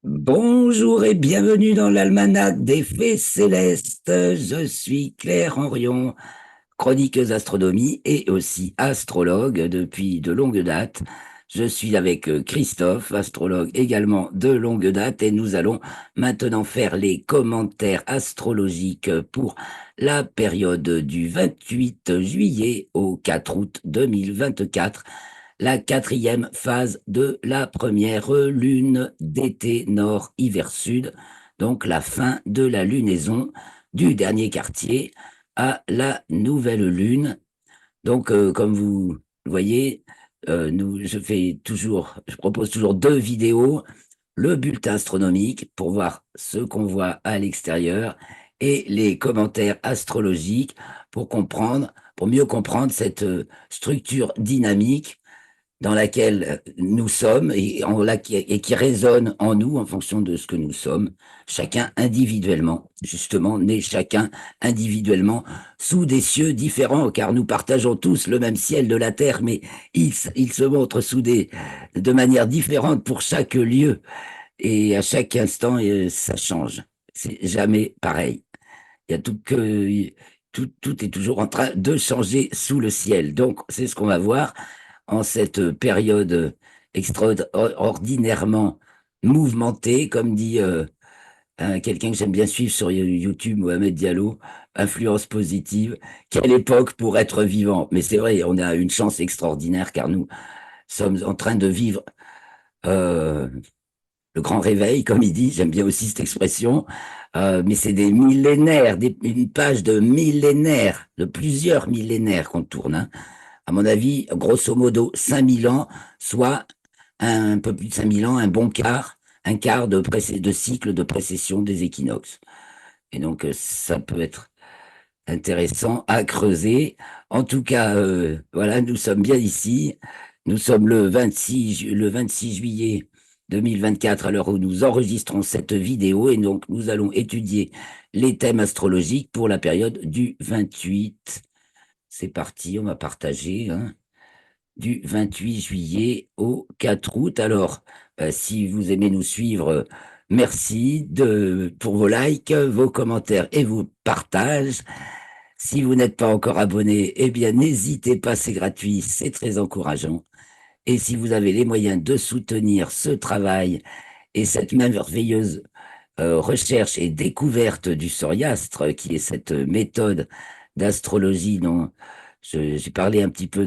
Bonjour et bienvenue dans l'almanach des faits célestes. Je suis Claire Henrion, chroniqueuse astronomie et aussi astrologue depuis de longue date. Je suis avec Christophe, astrologue également de longue date, et nous allons maintenant faire les commentaires astrologiques pour la période du 28 juillet au 4 août 2024, la quatrième phase de la première lune d'été nord-hiver-sud, donc la fin de la lunaison du dernier quartier à la nouvelle lune. Donc, comme vous le voyez, je propose toujours deux vidéos, le bulletin astronomique pour voir ce qu'on voit à l'extérieur et les commentaires astrologiques pour mieux comprendre cette structure dynamique dans laquelle nous sommes et qui résonne en nous en fonction de ce que nous sommes, chacun individuellement, justement, né chacun individuellement sous des cieux différents, car nous partageons tous le même ciel de la Terre, mais il se montre de manière différente pour chaque lieu, et à chaque instant, ça change. C'est jamais pareil. Il y a tout est toujours en train de changer sous le ciel. Donc, c'est ce qu'on va voir en cette période extraordinairement mouvementée, comme dit quelqu'un que j'aime bien suivre sur YouTube, Mohamed Diallo, influence positive. Quelle époque pour être vivant. Mais c'est vrai, on a une chance extraordinaire car nous sommes en train de vivre euh, le grand réveil, comme il dit, j'aime bien aussi cette expression, mais c'est des millénaires, une page de millénaires, de plusieurs millénaires qu'on tourne, hein. À mon avis, grosso modo, 5 000 ans, soit un peu plus de 5 000 ans, un quart de cycle de précession des équinoxes. Et donc, ça peut être intéressant à creuser. En tout cas, voilà, nous sommes bien ici. Nous sommes le 26 juillet 2024 à l'heure où nous enregistrons cette vidéo, et donc nous allons étudier les thèmes astrologiques pour la période du 28. C'est parti, on va partager, hein, du 28 juillet au 4 août. Alors, si vous aimez nous suivre, merci pour vos likes, vos commentaires et vos partages. Si vous n'êtes pas encore abonné, eh bien, n'hésitez pas, c'est gratuit, c'est très encourageant. Et si vous avez les moyens de soutenir ce travail et cette merveilleuse recherche et découverte du soriastre, qui est cette méthode d'astrologie dont j'ai parlé un petit peu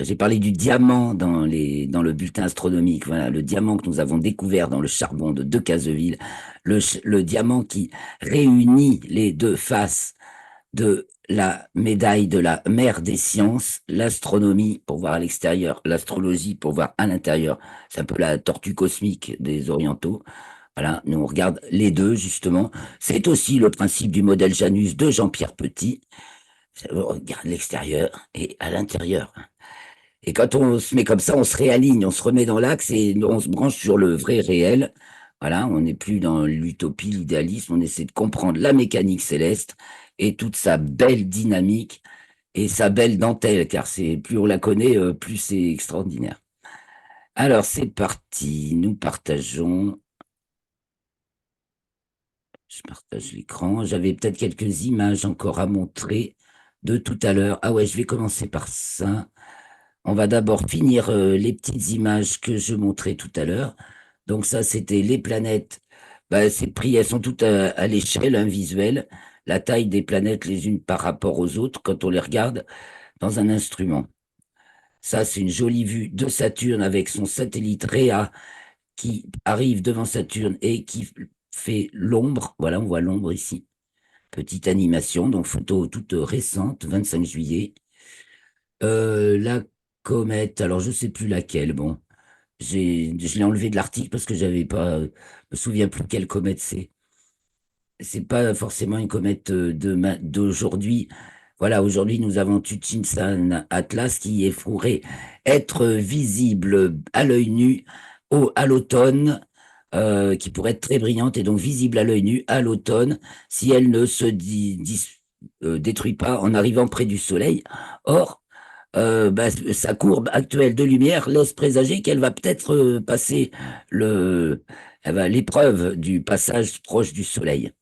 j'ai parlé du diamant dans le bulletin astronomique. Voilà, le diamant que nous avons découvert dans le charbon de Decazeville, le diamant qui réunit les deux faces de la médaille de la mère des sciences, l'astronomie pour voir à l'extérieur, l'astrologie pour voir à l'intérieur. C'est un peu la tortue cosmique des orientaux. Voilà, nous on regarde les deux justement. C'est aussi le principe du modèle Janus de Jean-Pierre Petit. On regarde l'extérieur et à l'intérieur. Et quand on se met comme ça, on se réaligne, on se remet dans l'axe et on se branche sur le vrai réel. Voilà, on n'est plus dans l'utopie, l'idéalisme, on essaie de comprendre la mécanique céleste et toute sa belle dynamique et sa belle dentelle, car c'est plus on la connaît, plus c'est extraordinaire. Alors c'est parti, nous partageons. Je partage l'écran. J'avais peut-être quelques images encore à montrer de tout à l'heure. Ah ouais, je vais commencer par ça. On va d'abord finir les petites images que je montrais tout à l'heure. Donc ça, c'était les planètes. Bah, c'est pris, elles sont toutes à l'échelle, hein, visuelle, la taille des planètes les unes par rapport aux autres quand on les regarde dans un instrument. Ça, c'est une jolie vue de Saturne avec son satellite Rhea qui arrive devant Saturne et qui fait l'ombre. Voilà, on voit l'ombre ici. Petite animation, donc photo toute récente, 25 juillet. La comète, alors je sais plus laquelle. Bon, je l'ai enlevé de l'article parce que j'avais pas, je me souviens plus quelle comète c'est. C'est pas forcément une comète d'aujourd'hui. Voilà, aujourd'hui nous avons Tchinsan Atlas qui est fourré être visible à l'œil nu à l'automne, qui pourrait être très brillante et donc visible à l'œil nu à l'automne si elle ne se détruit pas en arrivant près du Soleil. Or, sa courbe actuelle de lumière laisse présager qu'elle va peut-être passer le, l'épreuve du passage proche du Soleil.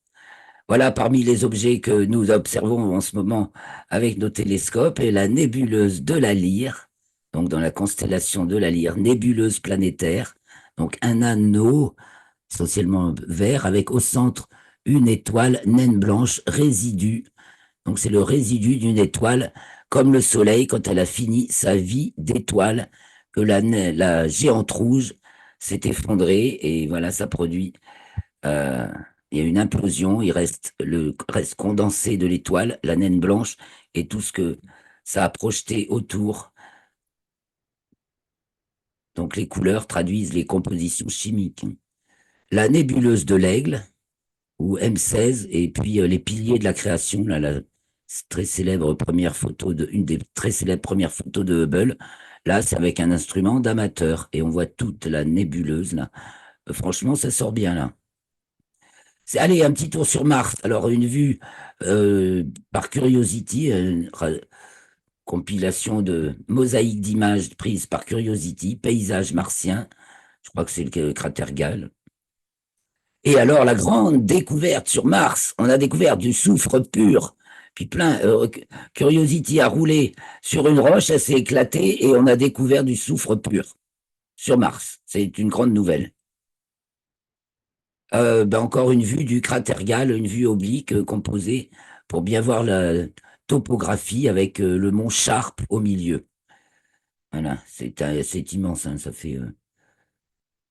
Voilà, parmi les objets que nous observons en ce moment avec nos télescopes, est la nébuleuse de la Lyre, donc dans la constellation de la Lyre, nébuleuse planétaire, donc un anneau essentiellement vert avec au centre une étoile naine blanche résidu. Donc c'est le résidu d'une étoile, comme le Soleil quand elle a fini sa vie d'étoile, que la géante rouge s'est effondrée et voilà, ça produit euh, il y a une implosion, il reste le reste condensé de l'étoile, la naine blanche, et tout ce que ça a projeté autour. Donc les couleurs traduisent les compositions chimiques. La nébuleuse de l'Aigle, ou M16, et puis les piliers de la création, là, la très célèbre première photo une des très célèbres premières photos de Hubble. Là, c'est avec un instrument d'amateur, et on voit toute la nébuleuse, là. Franchement, ça sort bien, là. Allez, un petit tour sur Mars. Alors, une vue par Curiosity, une compilation de mosaïques d'images prises par Curiosity, paysage martien. Je crois que c'est le cratère Gale. Et alors, la grande découverte sur Mars, on a découvert du soufre pur. Puis plein, Curiosity a roulé sur une roche, elle s'est éclatée et on a découvert du soufre pur sur Mars. C'est une grande nouvelle. Encore une vue du cratère Gale, une vue oblique composée pour bien voir la topographie avec le mont Sharp au milieu. Voilà, c'est immense, hein, ça fait.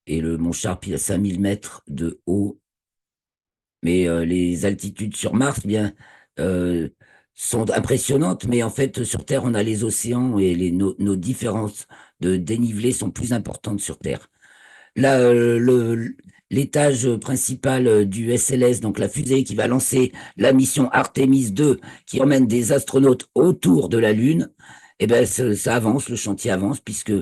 Et le mont Sharp, il a 5000 mètres de haut. Mais les altitudes sur Mars, eh bien, euh, sont impressionnantes. Mais en fait, sur Terre, on a les océans et nos différences de dénivelé sont plus importantes sur Terre. Là, l'étage principal du SLS, donc la fusée qui va lancer la mission Artemis 2, qui emmène des astronautes autour de la Lune, eh ben, ça avance, le chantier avance, puisque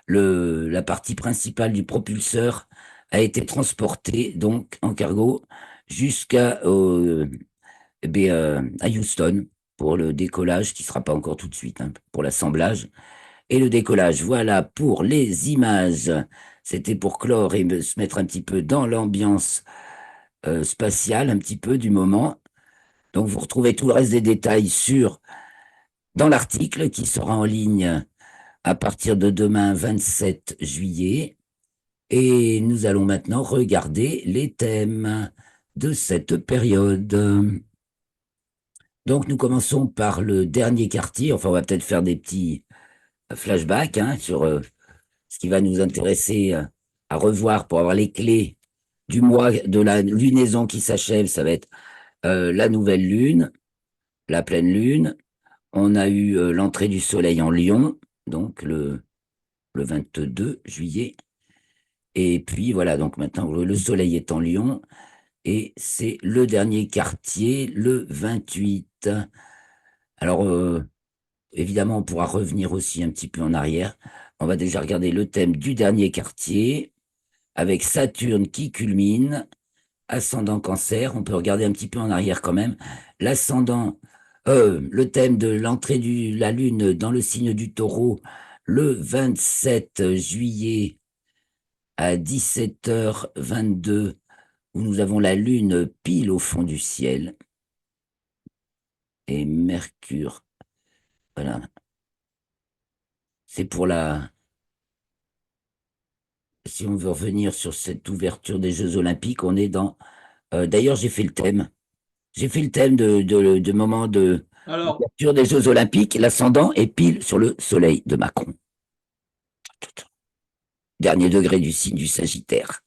la partie principale du propulseur a été transportée donc en cargo jusqu'à à Houston pour le décollage, qui ne sera pas encore tout de suite, hein, pour l'assemblage et le décollage. Voilà pour les images. C'était pour clore et se mettre un petit peu dans l'ambiance spatiale, un petit peu du moment. Donc vous retrouvez tout le reste des détails dans l'article qui sera en ligne à partir de demain 27 juillet. Et nous allons maintenant regarder les thèmes de cette période. Donc nous commençons par le dernier quartier. Enfin, on va peut-être faire des petits flashbacks hein, sur ce qui va nous intéresser à revoir pour avoir les clés du mois de la lunaison qui s'achève. Ça va être la nouvelle lune, la pleine lune. On a eu l'entrée du soleil en Lion, donc le 22 juillet. Et puis voilà, donc maintenant le soleil est en Lion et c'est le dernier quartier, le 28. Alors, évidemment, on pourra revenir aussi un petit peu en arrière. On va déjà regarder le thème du dernier quartier avec Saturne qui culmine, ascendant Cancer. On peut regarder un petit peu en arrière quand même. Le thème de l'entrée de la Lune dans le signe du Taureau le 27 juillet à 17h22, où nous avons la Lune pile au fond du ciel et Mercure. Voilà. C'est pour la. Si on veut revenir sur cette ouverture des Jeux Olympiques, on est dans. D'ailleurs, j'ai fait le thème. J'ai fait le thème de moment de Alors, l'ouverture des Jeux Olympiques. L'ascendant est pile sur le soleil de Macron. Dernier degré du signe du Sagittaire.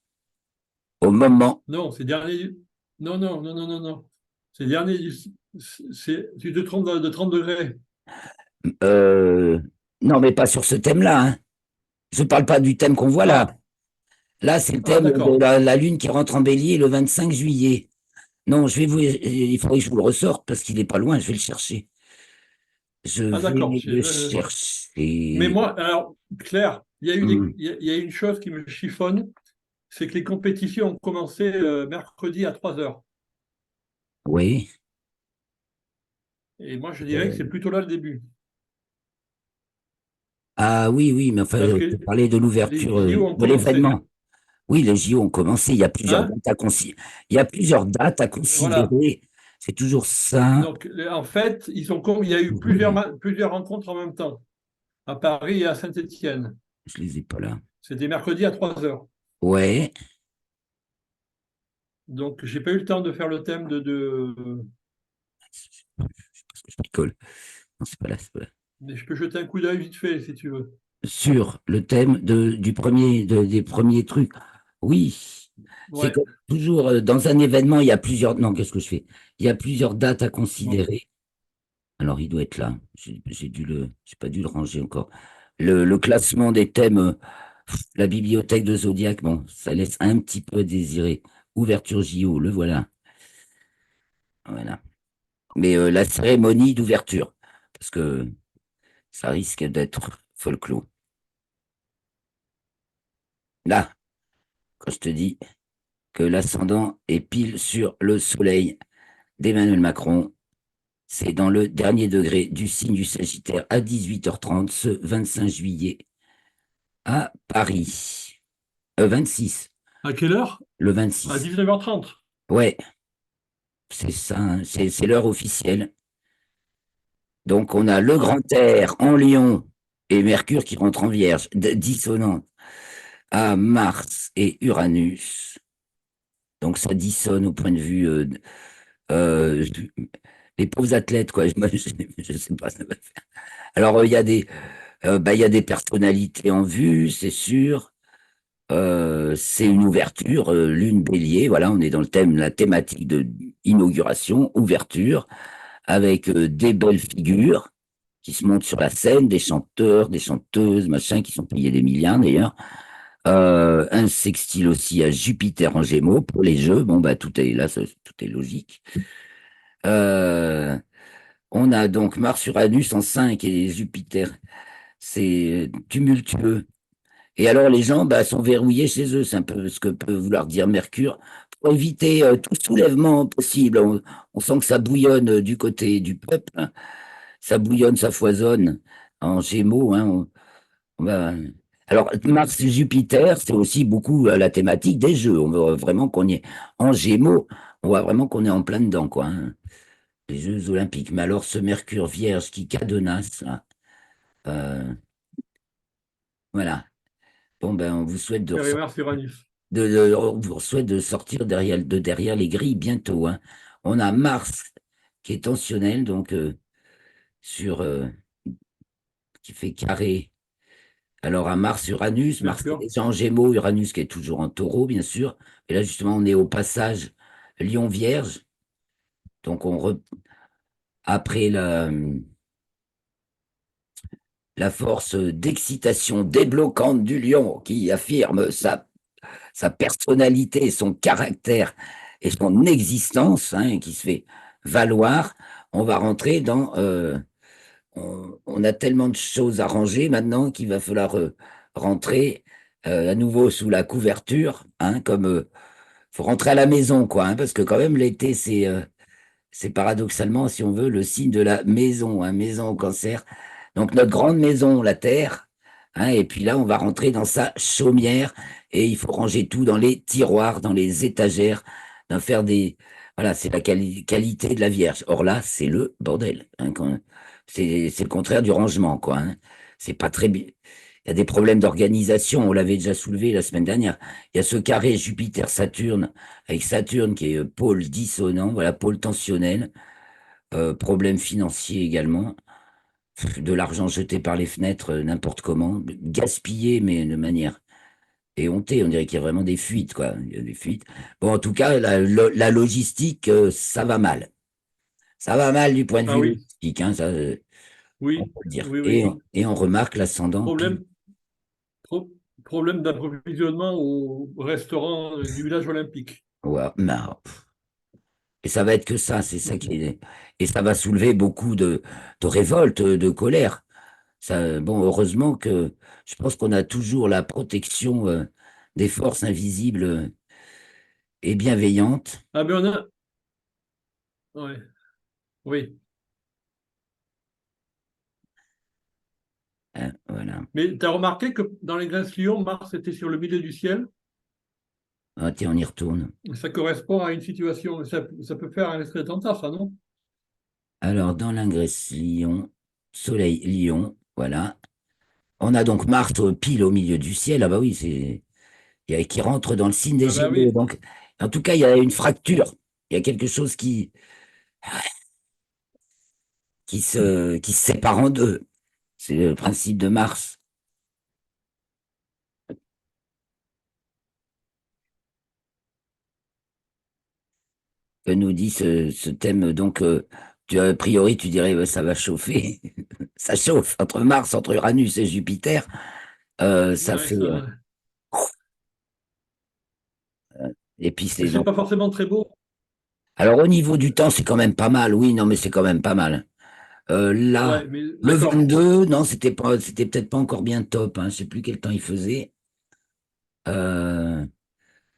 Au moment. non, c'est dernier. Non, non, non, non, non, non. C'est dernier. Tu te trompes de 30 degrés. euh, non, mais pas sur ce thème-là. Hein. Je ne parle pas du thème qu'on voit là. Ah, Là, c'est le ah, thème de d'accord. la Lune qui rentre en bélier le 25 juillet. Non, il faudrait que je vous le ressorte parce qu'il n'est pas loin, je vais le chercher. Je Ah, d'accord. vais le Mais chercher. moi, alors, Claire, Hmm. il y a une chose qui me chiffonne, c'est que les compétitions ont commencé mercredi à 3 heures. Oui. Et moi, je dirais que Euh, c'est plutôt là le début. Ah oui, oui, mais enfin, Parce je que parlais de les l'ouverture JO ont de commencé. l'événement. Oui, les JO ont commencé. Hein? Il y a plusieurs dates à Voilà. considérer. C'est toujours ça. Donc, en fait, il y a eu plusieurs rencontres en même temps, à Paris et à Saint-Étienne. Je les ai pas là. C'était mercredi à 3 heures. Ouais. Donc, j'ai pas eu le temps de faire le thème Je picole. Non, c'est pas là, c'est pas là. mais je peux jeter un coup d'œil vite fait, si tu veux. Sur le thème des premiers trucs. Oui, c'est Ouais. comme toujours dans un événement, il y a plusieurs. Non, qu'est-ce que je fais? Il y a plusieurs dates à Bon. considérer. Alors, il doit être là. J'ai pas dû le ranger encore. Le classement des thèmes, la bibliothèque de Zodiac, bon, ça laisse un petit peu à désirer. Ouverture JO, le voilà. Voilà. Mais la cérémonie d'ouverture, parce que ça risque d'être folklore. Là, quand je te dis que l'ascendant est pile sur le soleil d'Emmanuel Macron, c'est dans le dernier degré du signe du Sagittaire à 18h30 ce 25 juillet à Paris. 26, À quelle heure? le À 26. 19h30. Ouais, c'est ça, hein, c'est l'heure officielle. Donc on a le Ouais. grand air en Lion et Mercure qui rentre en Vierge, dissonant à Mars et Uranus. Donc ça dissonne au point de vue euh, les pauvres athlètes, quoi. Moi, je sais pas, ça va faire. Alors il y a des personnalités en vue, c'est sûr. C'est une ouverture, lune bélier, voilà, on est dans le thème, la thématique de inauguration, ouverture, avec des belles figures qui se montent sur la scène, des chanteurs, des chanteuses, machin, qui sont payés des milliards d'ailleurs. Un sextile aussi à Jupiter en Gémeaux pour les jeux. Bon, bah, tout est là, tout est logique. Euh, on a donc Mars-Uranus en 5 et Jupiter. C'est tumultueux. Et alors, les gens bah, sont verrouillés chez eux. C'est un peu ce que peut vouloir dire Mercure. Pour éviter tout soulèvement possible, on sent que ça bouillonne du côté du peuple, hein. Ça bouillonne, ça foisonne en Gémeaux, hein. Alors, Mars-Jupiter, c'est aussi beaucoup la thématique des jeux. On veut vraiment qu'on y est en Gémeaux. On voit vraiment qu'on est en plein dedans, quoi, hein. Les Jeux Olympiques. Mais alors, ce Mercure vierge qui cadenasse, là, euh, voilà. Bon, ben, on vous souhaite Père Mars Uranus. on vous souhaite de sortir derrière les grilles bientôt, hein. On a Mars qui est tensionnel, donc sur qui fait carré. Alors à Mars qui est Mercure. déjà en Gémeaux, Uranus qui est toujours en Taureau, bien sûr. Et là justement, on est au passage Lion Vierge. Donc après la force d'excitation débloquante du Lion qui affirme sa personnalité, son caractère et son existence, hein, qui se fait valoir, on va rentrer dans... on a tellement de choses à ranger maintenant qu'il va falloir rentrer à nouveau sous la couverture, hein, comme... faut rentrer à la maison, quoi, hein, parce que quand même l'été, c'est paradoxalement, si on veut, le signe de la maison, hein, maison au cancer. Donc notre grande maison, la Terre, hein, et puis là, on va rentrer dans sa chaumière et il faut ranger tout dans les tiroirs, dans les étagères, d'en faire des... Voilà, c'est la qualité de la Vierge. Or là, c'est le bordel, hein, c'est le contraire du rangement, quoi, hein. C'est pas très bien. Il y a des problèmes d'organisation, on l'avait déjà soulevé la semaine dernière. Il y a ce carré Jupiter-Saturne, avec Saturne qui est pôle dissonant, voilà, pôle tensionnel, problème financier également, de l'argent jeté par les fenêtres, n'importe comment, gaspillé, mais de manière éhontée. On dirait qu'il y a vraiment des fuites, quoi. Il y a des fuites. Bon, en tout cas, la logistique, ça va mal. Ça va mal du point de Ah vue oui, logistique, hein, ça, on oui, peut le dire. oui, oui. Et on remarque l'ascendant pile. Problème, problème d'approvisionnement au restaurant du village olympique. Ouais, mais, et ça va être que ça, c'est ça qui est. Et ça va soulever beaucoup de révolte, de colère. Ça, bon, heureusement que je pense qu'on a toujours la protection des forces invisibles et bienveillantes. Ah ben on a, ouais, oui. hein, voilà. Mais tu as remarqué que dans les Grèce Lions, Mars était sur le milieu du ciel. Ah, tiens, on y retourne. Ça correspond à une situation. Ça peut faire un esprit d'attentat, ça, non? Alors, dans l'ingresse Lion, Soleil Lion, voilà. On a donc Mars pile au milieu du ciel. Ah bah oui, qui rentre dans le signe des Ah ben Gémeaux. oui. Donc, en tout cas, il y a une fracture. Il y a quelque chose qui se sépare en deux. C'est le principe de Mars. Que nous dit ce thème. Donc, a priori, tu dirais, ça va chauffer. Ça chauffe entre Mars, entre Uranus et Jupiter. Ça Ouais, fait. ça... Et puis, Mais c'est c'est donc. pas forcément très beau. Alors, au niveau du temps, c'est quand même pas mal. Oui, non, mais c'est quand même pas mal. Là, Ouais, mais le d'accord. 22, non, c'était peut-être pas encore bien top. Hein, je sais plus quel temps il faisait. Euh,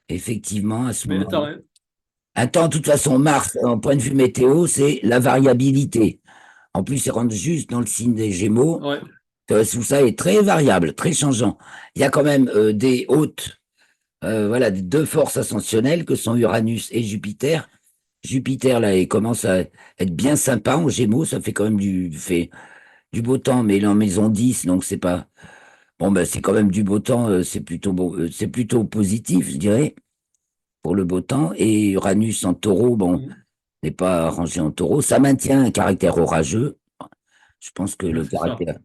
Effectivement, à ce Mais moment-là. attends, hein. Attends, de toute façon, Mars, en point de vue météo, c'est la variabilité. En plus, il rentre juste dans le signe des Gémeaux. Ouais. Tout ça est très variable, très changeant. Il y a quand même des hautes, voilà, des deux forces ascensionnelles que sont Uranus et Jupiter. Jupiter, là, il commence à être bien sympa en Gémeaux. Ça fait quand même fait du beau temps, mais il est en maison 10, donc c'est pas. Bon, ben, c'est quand même du beau temps, c'est plutôt beau, c'est plutôt positif, je dirais, pour le beau temps. Et Uranus en taureau, bon, Mhm. n'est pas rangé en taureau. Ça maintient un caractère orageux. Je pense que Ouais, le c'est ça. caractère.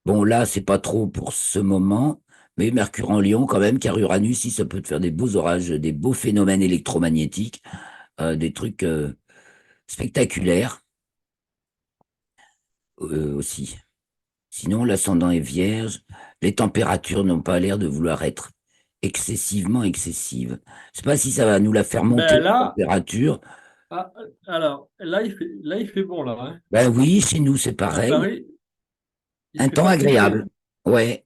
Bon, là, c'est pas trop pour ce moment, mais Mercure en Lion, quand même, car Uranus, si ça peut te faire des beaux orages, des beaux phénomènes électromagnétiques, des trucs spectaculaires aussi. Sinon, l'ascendant est vierge. Les températures n'ont pas l'air de vouloir être excessivement excessives. Je sais pas si ça va nous la faire monter, Ben la là, température. ah, alors, là, il fait bon, là, hein. Ben oui, chez nous, c'est À pareil. Paris, il Un fait temps pas plus agréable. chaud. Ouais.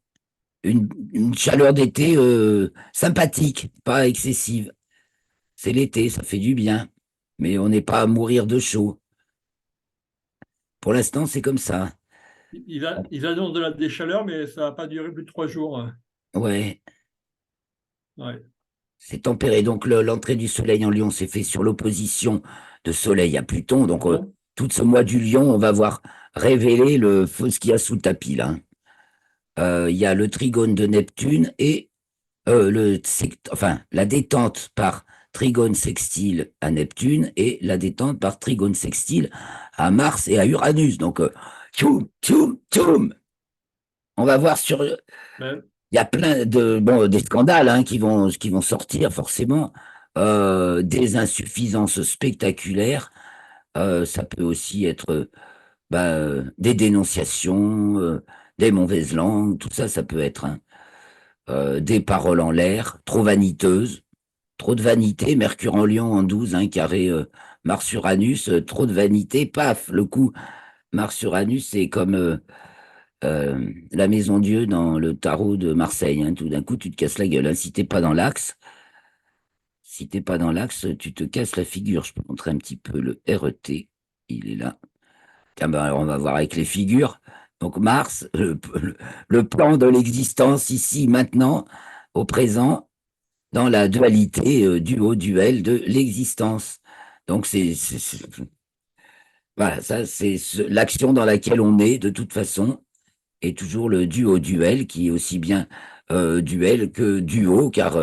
Une chaleur d'été sympathique, pas excessive. C'est l'été, ça fait du bien. Mais on n'est pas à mourir de chaud. Pour l'instant, c'est comme ça. Ils annoncent des chaleurs, mais ça va pas durer plus de 3 jours, hein. Ouais, Ouais. c'est tempéré. Donc, l'entrée du soleil en Lion s'est fait sur l'opposition de soleil à Pluton. Ah Donc, bon? tout ce mois du Lion, on va voir révéler le feu ce qu'il y a sous le tapis, là. Hein. Il y a le trigone de Neptune et enfin, la détente par trigone sextile à Neptune et la détente par trigone sextile à Mars et à Uranus. Donc, tchoum, tchoum, tchoum. On va voir sur. Ben, Il y a plein de bon des scandales hein, qui vont sortir forcément, des insuffisances spectaculaires. Ça peut aussi être des dénonciations, des mauvaises langues, tout ça, ça peut être hein. Des paroles en l'air, trop vaniteuses, trop de vanité. Mercure en Lion en 12, hein, carré Mars-Uranus, trop de vanité, paf, le coup. Mars-Uranus, c'est comme la Maison Dieu dans le tarot de Marseille. Hein. Tout d'un coup, tu te casses la gueule. Hein. Si t'es pas dans l'axe, tu te casses la figure. Je peux montrer un petit peu le RET. Il est là. Tiens, ben, alors on va voir avec les figures. Donc Mars, le plan de l'existence ici, maintenant, au présent, dans la dualité, duel de l'existence. Donc voilà, ça c'est l'action dans laquelle on est de toute façon. Et toujours le duo-duel, qui est aussi bien duel que duo, car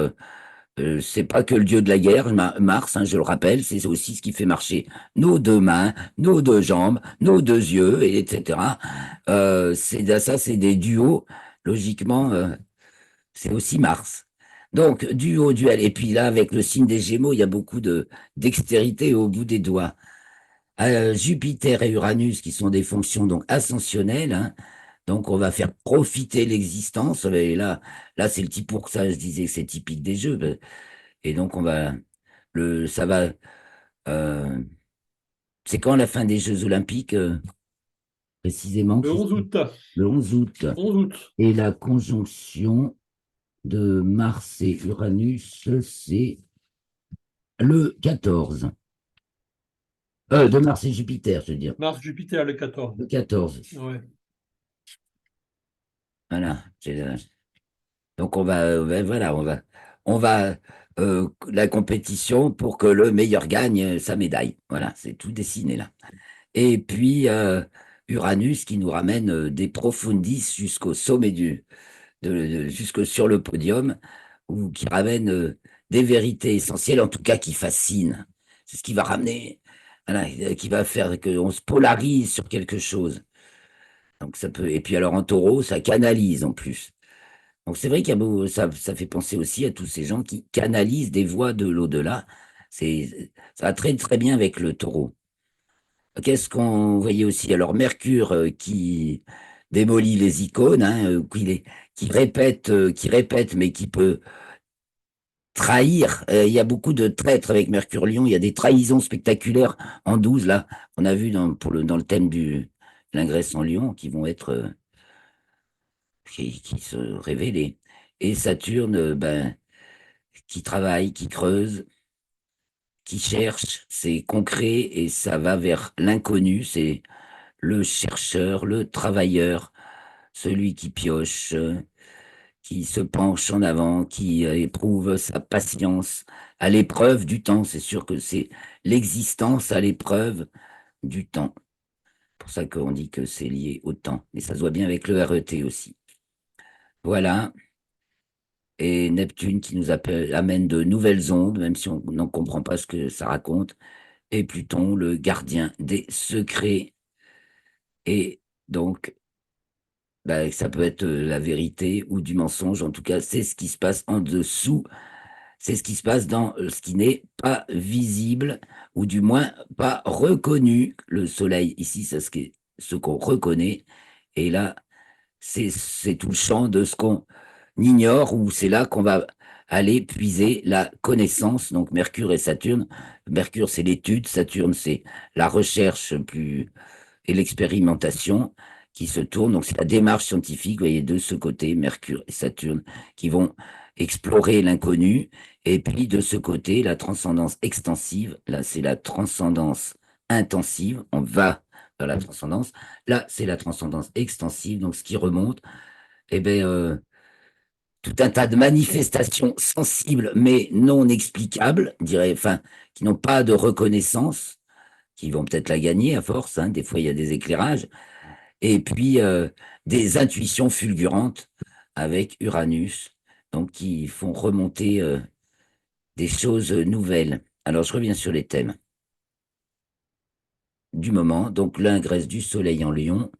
c'est pas que le dieu de la guerre, Mars, hein, je le rappelle, c'est aussi ce qui fait marcher nos deux mains, nos deux jambes, nos deux yeux, etc. Ça, c'est des duos. Logiquement, c'est aussi Mars. Donc, duo-duel. Et puis là, avec le signe des Gémeaux, il y a beaucoup de dextérité au bout des doigts. Jupiter et Uranus, qui sont des fonctions donc ascensionnelles, hein, donc, on va faire profiter l'existence. Et là, c'est le type pour ça, je disais que c'est typique des jeux. Et donc, ça va. euh, c'est quand la fin des Jeux Olympiques, précisément, le 11 août. le 11 août. 11 août. Et la conjonction de Mars et Uranus, c'est le 14. De Mars et Jupiter, je veux dire. Mars-Jupiter, le 14. Le 14. Ouais. Voilà. Donc voilà, on va la compétition pour que le meilleur gagne sa médaille. Voilà, c'est tout dessiné là. Et puis Uranus qui nous ramène des profundis jusqu'au sommet jusque sur le podium, ou qui ramène des vérités essentielles, en tout cas qui fascinent. C'est ce qui va ramener, voilà, qui va faire qu'on se polarise sur quelque chose. Donc ça peut. Et puis alors en taureau, ça canalise en plus. Donc c'est vrai qu'il y a ça fait penser aussi à tous ces gens qui canalisent des voix de l'au-delà. Ça va très très bien avec le taureau. Qu'est-ce qu'on voyait aussi? Alors Mercure qui démolit les icônes, hein, qui répète, mais qui peut trahir. Il y a beaucoup de traîtres avec Mercure Lion. Il y a des trahisons spectaculaires en 12 là, on a vu dans le thème du l'ingresse en Lion, qui vont être qui se révéler. Et Saturne, ben, qui travaille, qui creuse, qui cherche, c'est concret et ça va vers l'inconnu. C'est le chercheur, le travailleur, celui qui pioche, qui se penche en avant, qui éprouve sa patience à l'épreuve du temps. C'est sûr que c'est l'existence à l'épreuve du temps. C'est pour ça qu'on dit que c'est lié au temps. Et ça se voit bien avec le RET aussi. Voilà. Et Neptune qui nous amène de nouvelles ondes, même si on n'en comprend pas ce que ça raconte. Et Pluton, le gardien des secrets. Et donc, bah, ça peut être la vérité ou du mensonge. En tout cas, c'est ce qui se passe en dessous. C'est ce qui se passe dans ce qui n'est pas visible, ou du moins pas reconnu. Le soleil, ici, c'est ce qu'on reconnaît. Et là, c'est tout le champ de ce qu'on ignore, ou c'est là qu'on va aller puiser la connaissance. Donc Mercure et Saturne. Mercure, c'est l'étude, Saturne, c'est la recherche plus et l'expérimentation qui se tourne. Donc c'est la démarche scientifique, vous voyez, de ce côté, Mercure et Saturne, qui vont explorer l'inconnu. Et puis de ce côté, la transcendance extensive, là c'est la transcendance intensive, on va vers la transcendance. Là, c'est la transcendance extensive, donc ce qui remonte, eh ben, tout un tas de manifestations sensibles mais non explicables, je dirais, enfin, qui n'ont pas de reconnaissance, qui vont peut-être la gagner à force, hein. Des fois, il y a des éclairages, et puis des intuitions fulgurantes avec Uranus, donc qui font remonter des choses nouvelles. Alors, je reviens sur les thèmes du moment. Donc, l'ingresse du Soleil en Lion.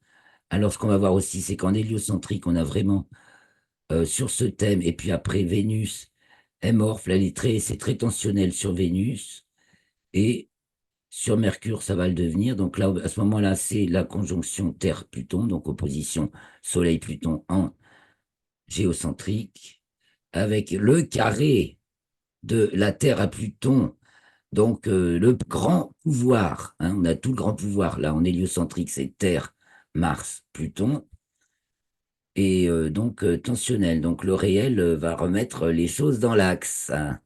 Alors, ce qu'on va voir aussi, c'est qu'en héliocentrique, on a vraiment sur ce thème, et puis après, Vénus est morphe, là, c'est très tensionnel sur Vénus, et sur Mercure, ça va le devenir. Donc là, à ce moment-là, c'est la conjonction Terre-Pluton, donc opposition Soleil-Pluton en géocentrique, avec le carré de la Terre à Pluton, donc le grand pouvoir, hein, on a tout le grand pouvoir. Là, en héliocentrique, c'est Terre, Mars, Pluton, et donc tensionnel. Donc le réel va remettre les choses dans l'axe, hein.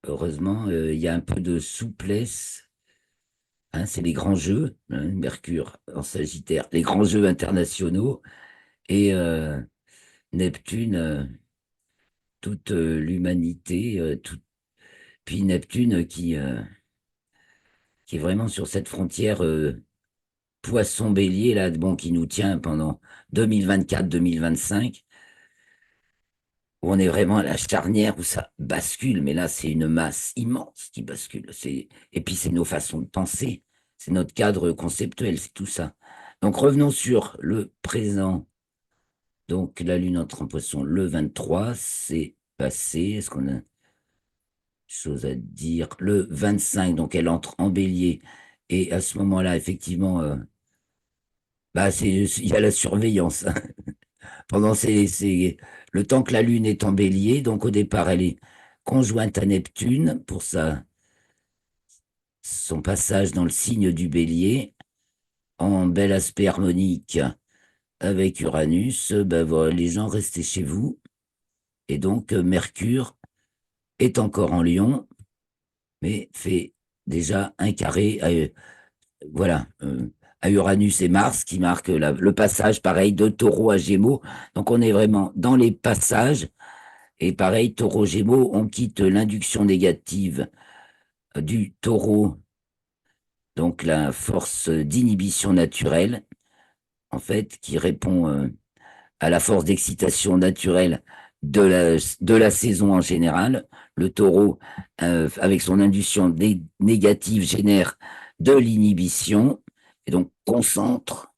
Heureusement, il y a un peu de souplesse, hein, c'est les grands jeux, hein, Mercure en Sagittaire, les grands jeux internationaux, et Neptune, toute l'humanité, puis Neptune qui est vraiment sur cette frontière poisson-bélier, là, bon, qui nous tient pendant 2024-2025, où on est vraiment à la charnière où ça bascule, mais là, c'est une masse immense qui bascule. Et puis, c'est nos façons de penser, c'est notre cadre conceptuel, c'est tout ça. Donc, revenons sur le présent. Donc, la Lune entre en Poisson le 23, c'est passé. Est-ce qu'on a chose à dire? Le 25, donc elle entre en Bélier. Et à ce moment-là, effectivement, bah, il y a la surveillance, hein. Pendant le temps que la Lune est en Bélier, donc au départ, elle est conjointe à Neptune pour son passage dans le signe du Bélier, en bel aspect harmonique avec Uranus. Ben voilà, les gens restaient chez vous. Et donc, Mercure est encore en Lion, mais fait déjà un carré, voilà, à Uranus et Mars, qui marque le passage, pareil, de Taureau à Gémeaux. Donc on est vraiment dans les passages. Et pareil, Taureau-Gémeaux, on quitte l'induction négative du Taureau, donc la force d'inhibition naturelle, en fait, qui répond à la force d'excitation naturelle de la saison en général. Le Taureau, avec son induction négative, génère de l'inhibition et donc concentre.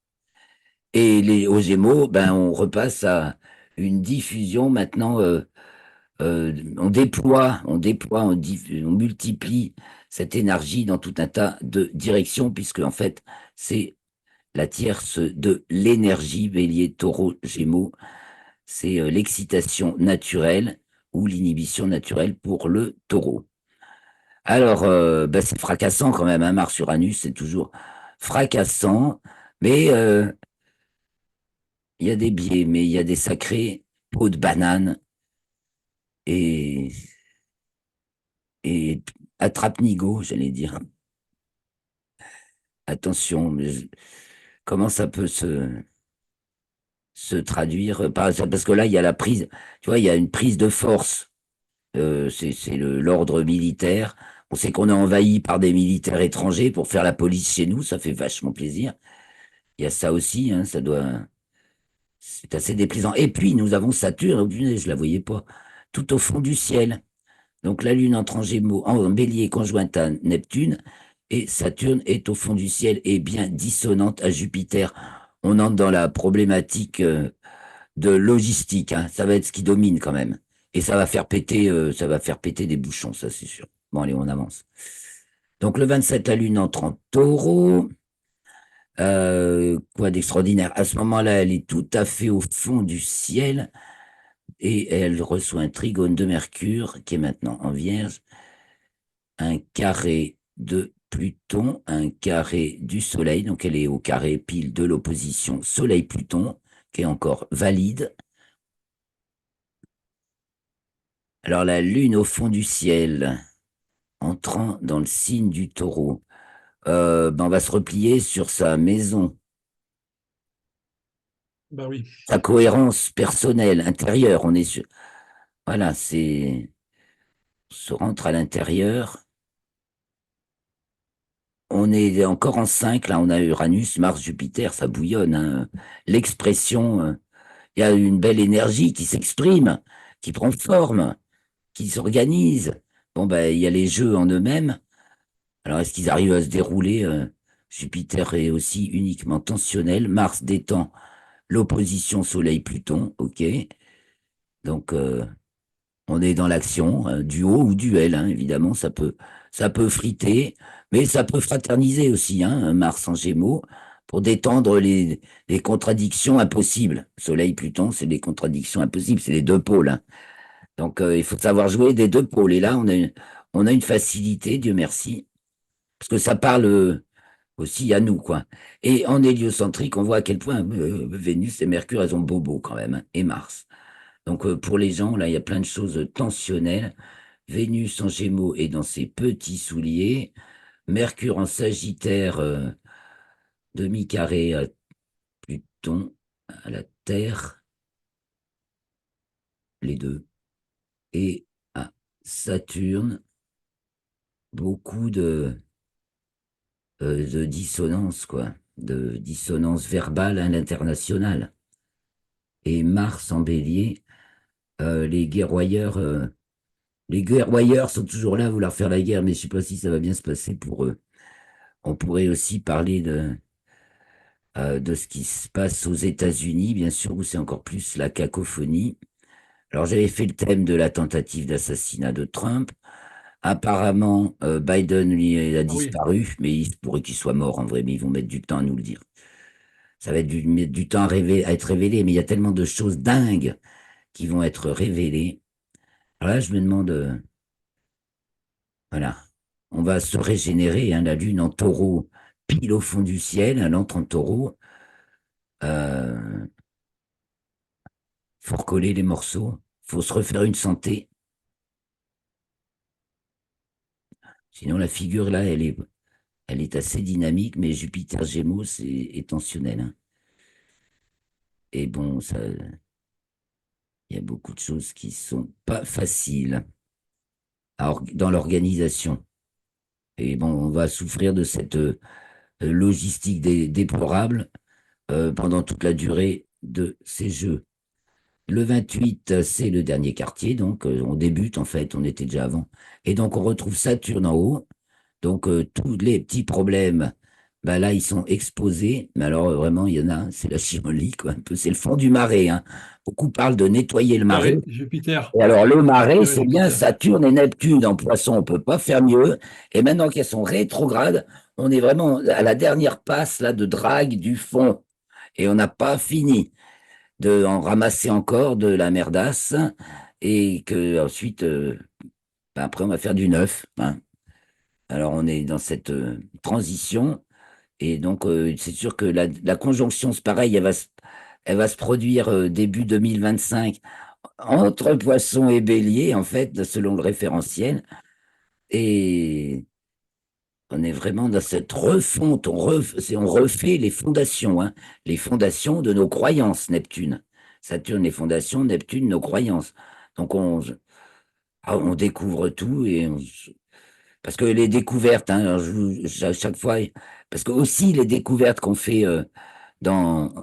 Et aux Gémeaux, ben, on repasse à une diffusion maintenant. On multiplie cette énergie dans tout un tas de directions, puisque en fait, c'est la tierce de l'énergie, Bélier, Taureau, Gémeaux. C'est l'excitation naturelle ou l'inhibition naturelle pour le Taureau. Alors, ben, c'est fracassant quand même, hein, Mars-Uranus, c'est toujours fracassant, mais il y a des biais, mais il y a des sacrés pots de banane et, et attrape-nigo, j'allais dire. Attention, comment ça peut se traduire parce que là, il y a la prise, tu vois, il y a une prise de force. C'est l'ordre militaire. On sait qu'on est envahi par des militaires étrangers pour faire la police chez nous, ça fait vachement plaisir. Il y a ça aussi, hein, c'est assez déplaisant. Et puis, nous avons Saturne, oh, punaise, je la voyais pas, tout au fond du ciel. Donc, la Lune entre en Gémeaux, en Bélier, conjointe à Neptune, et Saturne est au fond du ciel et bien dissonante à Jupiter. On entre dans la problématique de logistique, hein. Ça va être ce qui domine quand même. Et ça va faire péter des bouchons, ça c'est sûr. Bon, allez, on avance. Donc le 27, la Lune entre en Taureau. Quoi d'extraordinaire? À ce moment-là, elle est tout à fait au fond du ciel et elle reçoit un trigone de Mercure qui est maintenant en Vierge, un carré de Pluton, un carré du Soleil. Donc elle est au carré pile de l'opposition Soleil-Pluton, qui est encore valide. Alors la Lune au fond du ciel, entrant dans le signe du Taureau, ben, on va se replier sur sa maison, Ben oui. sa cohérence personnelle, intérieure. Voilà, on se rentre à l'intérieur. On est encore en 5 là, on a Uranus, Mars, Jupiter, ça bouillonne, hein. L'expression, il y a une belle énergie qui s'exprime, qui prend forme, qui s'organise. Bon, ben, il y a les jeux en eux-mêmes. Alors, est-ce qu'ils arrivent à se dérouler? Jupiter est aussi uniquement tensionnel. Mars détend l'opposition Soleil-Pluton. OK. Donc, on est dans l'action, duo ou duel, hein, évidemment. Ça peut friter, mais ça peut fraterniser aussi, hein, Mars en Gémeaux, pour détendre les contradictions impossibles. Soleil-Pluton, c'est des contradictions impossibles. C'est les deux pôles, hein. Donc, il faut savoir jouer des deux pôles. Et là, on a une facilité, Dieu merci, parce que ça parle aussi à nous, quoi. Et en héliocentrique, on voit à quel point Vénus et Mercure, elles ont bobo quand même, hein, et Mars. Donc pour les gens, là, il y a plein de choses tensionnelles. Vénus en Gémeaux et dans ses petits souliers. Mercure en Sagittaire, demi-carré à Pluton, à la Terre, les deux. Et à Saturne, beaucoup de dissonance, quoi. De dissonance verbale à l'international. Et Mars en Bélier, les guerroyeurs, les guerroyeurs sont toujours là à vouloir faire la guerre, mais je ne sais pas si ça va bien se passer pour eux. On pourrait aussi parler de ce qui se passe aux États-Unis, bien sûr, où c'est encore plus la cacophonie. Alors, j'avais fait le thème de la tentative d'assassinat de Trump. Apparemment, Biden, lui, il a Ah oui. disparu, mais il se pourrait qu'il soit mort en vrai, mais ils vont mettre du temps à nous le dire. Ça va mettre du temps à être révélé, mais il y a tellement de choses dingues qui vont être révélées. Alors là, je me demande, voilà, on va se régénérer, hein, la Lune en taureau, pile au fond du ciel, elle entre en taureau. Euh, faut recoller les morceaux, faut se refaire une santé. Sinon, la figure, là, elle est assez dynamique, mais Jupiter Gémeaux, est tensionnel, hein. Et bon, ça, il y a beaucoup de choses qui sont pas faciles dans l'organisation. Et bon, on va souffrir de cette logistique déplorable pendant toute la durée de ces jeux. Le 28, c'est le dernier quartier, donc on débute en fait, on était déjà avant. Et donc on retrouve Saturne en haut. Donc tous les petits problèmes, bah, là, ils sont exposés. Mais alors vraiment, il y en a, c'est la chimolie, quoi, un peu. C'est le fond du marais, hein. Beaucoup parlent de nettoyer le marais. Jupiter, Et alors le marais, Jupiter et c'est bien Jupiter. Saturne et Neptune en poisson, on peut pas faire mieux. Et maintenant qu'elles sont rétrogrades, on est vraiment à la dernière passe là de drague du fond. Et on n'a pas fini de en ramasser encore de la merdasse et que ensuite, ben après, on va faire du neuf, hein. Alors, on est dans cette transition et donc, c'est sûr que la conjonction, c'est pareil, elle va se produire début 2025 entre Poisson et Bélier, en fait, selon le référentiel. Et on est vraiment dans cette refonte, on refait les fondations, hein, les fondations de nos croyances, Neptune. Saturne, les fondations, Neptune, nos croyances. Donc on découvre tout parce que les découvertes, hein, alors à chaque fois, parce que aussi les découvertes qu'on fait dans,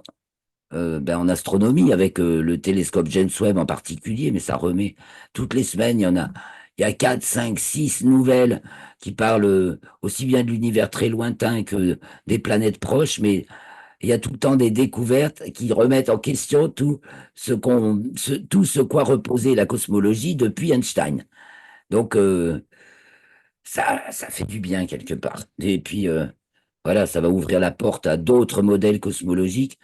en astronomie avec le télescope James Webb en particulier, mais ça remet toutes les semaines, il y a 4, 5, 6 nouvelles qui parlent aussi bien de l'univers très lointain que des planètes proches, mais il y a tout le temps des découvertes qui remettent en question tout ce quoi reposait la cosmologie depuis Einstein. Donc, ça fait du bien quelque part. Et puis, voilà, ça va ouvrir la porte à d'autres modèles cosmologiques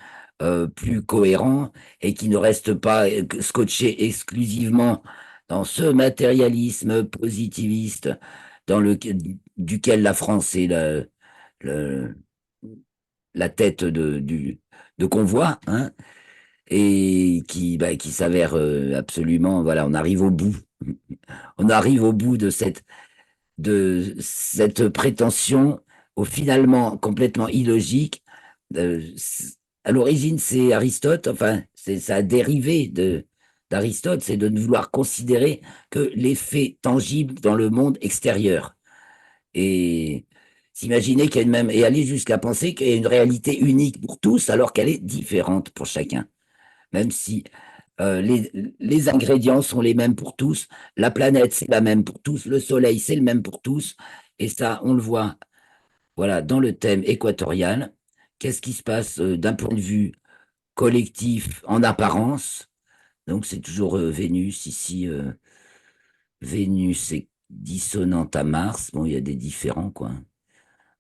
plus cohérents et qui ne restent pas scotchés exclusivement dans ce matérialisme positiviste duquel la France est le- la tête de convoi, hein, et qui s'avère absolument, voilà, on arrive au bout. On arrive au bout de cette prétention finalement complètement illogique. Euh, à l'origine, c'est Aristote, enfin, ça a dérivé d'Aristote, c'est de ne vouloir considérer que les faits tangibles dans le monde extérieur. Et s'imaginer qu'il y a et aller jusqu'à penser qu'il y a une réalité unique pour tous, alors qu'elle est différente pour chacun. Même si les ingrédients sont les mêmes pour tous, la planète, c'est la même pour tous, le soleil, c'est le même pour tous. Et ça, on le voit, voilà, dans le thème équatorial. Qu'est-ce qui se passe d'un point de vue collectif en apparence? Donc, c'est toujours Vénus ici. Vénus est dissonante à Mars. Bon, il y a des différents, quoi.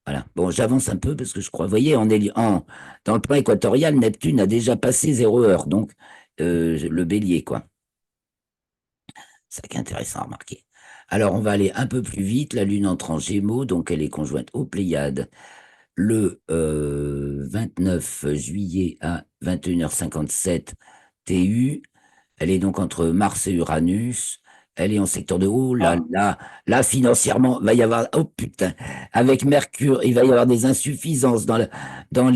Voilà. Bon, j'avance un peu parce que je crois, vous voyez, dans le plan équatorial, Neptune a déjà passé 0 heure, donc le bélier, quoi. C'est ça qui est intéressant à remarquer. Alors, on va aller un peu plus vite. La Lune entre en Gémeaux, donc elle est conjointe aux Pléiades le 29 juillet à 21h57 TU. Elle est donc entre Mars et Uranus. Elle est en secteur de haut. Là, Ah, là, là, financièrement, va y avoir, oh putain, avec Mercure, il va y avoir des insuffisances dans dans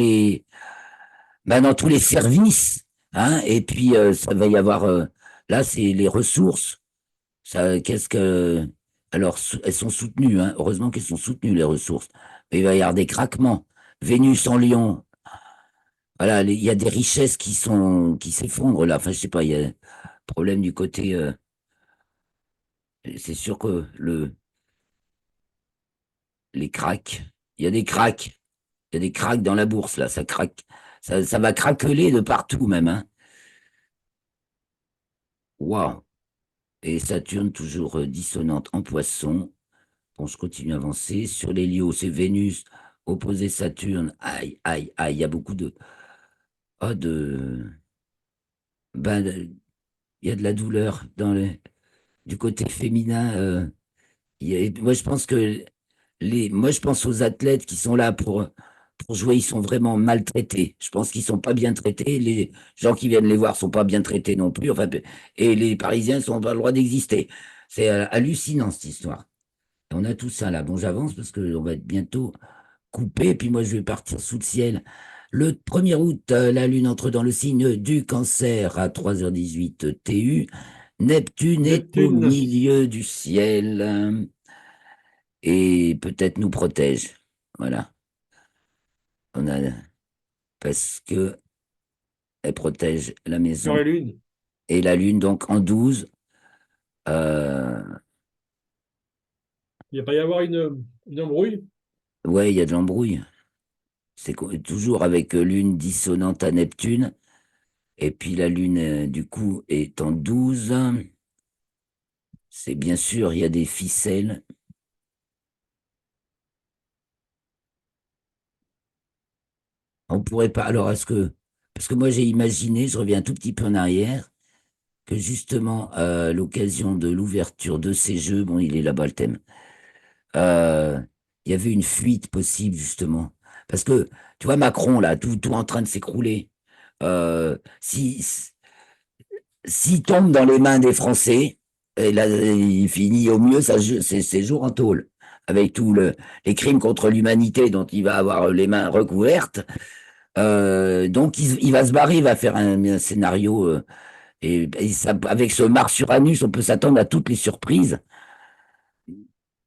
tous les services, hein. Et puis, ça va y avoir, là, c'est les ressources. Ça, alors, elles sont soutenues, hein. Heureusement qu'elles sont soutenues, les ressources. Mais il va y avoir des craquements. Vénus en Lion, voilà, il y a des richesses qui s'effondrent là. Enfin, je sais pas, il y a un problème du côté. C'est sûr que les cracks, il y a des cracks, il y a des cracks dans la bourse là, ça craque, ça va craqueler de partout même, hein. Waouh! Et Saturne toujours dissonante en Poisson. Bon, je continue à avancer. Sur les lios, c'est Vénus opposé Saturne. Aïe, aïe, aïe, il y a beaucoup oh, ben, il y a de la douleur du côté féminin. Moi, je pense que moi, je pense aux athlètes qui sont là pour jouer, ils sont vraiment maltraités. Je pense qu'ils sont pas bien traités. Les gens qui viennent les voir sont pas bien traités non plus. Enfin, et les Parisiens sont pas le droit d'exister. C'est hallucinant cette histoire. On a tout ça là. Bon, j'avance parce que on va être bientôt couper, puis moi je vais partir sous le ciel. Le 1er août, la Lune entre dans le signe du Cancer à 3h18 TU. Neptune est au Neptune, milieu du ciel et peut-être nous protège. Voilà. On a, parce que elle protège la Terre maison et Lune. et la Lune, donc en 12. euh, Il va pas y avoir une embrouille. ouais, il y a de l'embrouille. Toujours avec Lune dissonante à Neptune. Et puis la Lune, du coup, est en 12. C'est bien sûr, il y a des ficelles. On pourrait pas. Alors, est-ce que. Parce que moi, j'ai imaginé, je reviens un tout petit peu en arrière, que justement, à l'occasion de l'ouverture de ces jeux, bon, il est là-bas le thème, euh, il y avait une fuite possible, justement. Parce que, tu vois, Macron, là, tout en train de s'écrouler. Si, s'il tombe dans les mains des Français, et là, il finit au mieux ses jours en tôle, avec les crimes contre l'humanité dont il va avoir les mains recouvertes. Donc, il va se barrer, il va faire un scénario. Avec ce Mars-Uranus, on peut s'attendre à toutes les surprises.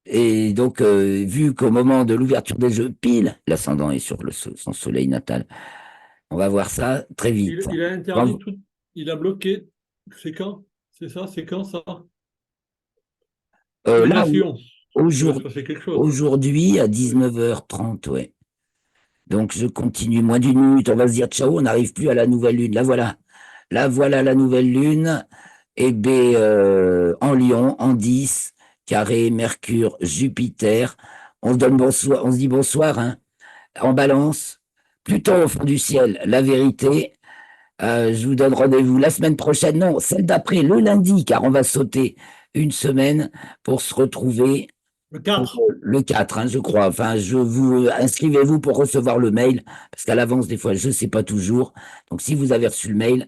Et donc, vu qu'au moment de l'ouverture des Jeux, pile, l'ascendant est sur son soleil natal, on va voir ça très vite. Il a interdit Quand- tout. Il a bloqué. C'est quand? C'est ça? C'est quand ça? Là, Annulation. Il va se aujourd'hui, passer quelque chose. aujourd'hui à Oui. 19h30, ouais. Donc, je continue moins d'une minute, on va se dire ciao, on n'arrive plus à la nouvelle lune. Là, voilà. Là, voilà la nouvelle lune. Et B, en Lion, en 10, carré, Mercure, Jupiter. On se donne bonsoir, on se dit bonsoir, hein. En balance, Pluton au fond du ciel, la vérité. Je vous donne rendez-vous la semaine prochaine, non, celle d'après, le lundi, car on va sauter une semaine pour se retrouver Le pour 4. le 4, hein, je crois. Enfin, inscrivez-vous pour recevoir le mail, parce qu'à l'avance, des fois, je ne sais pas toujours. Donc, si vous avez reçu le mail,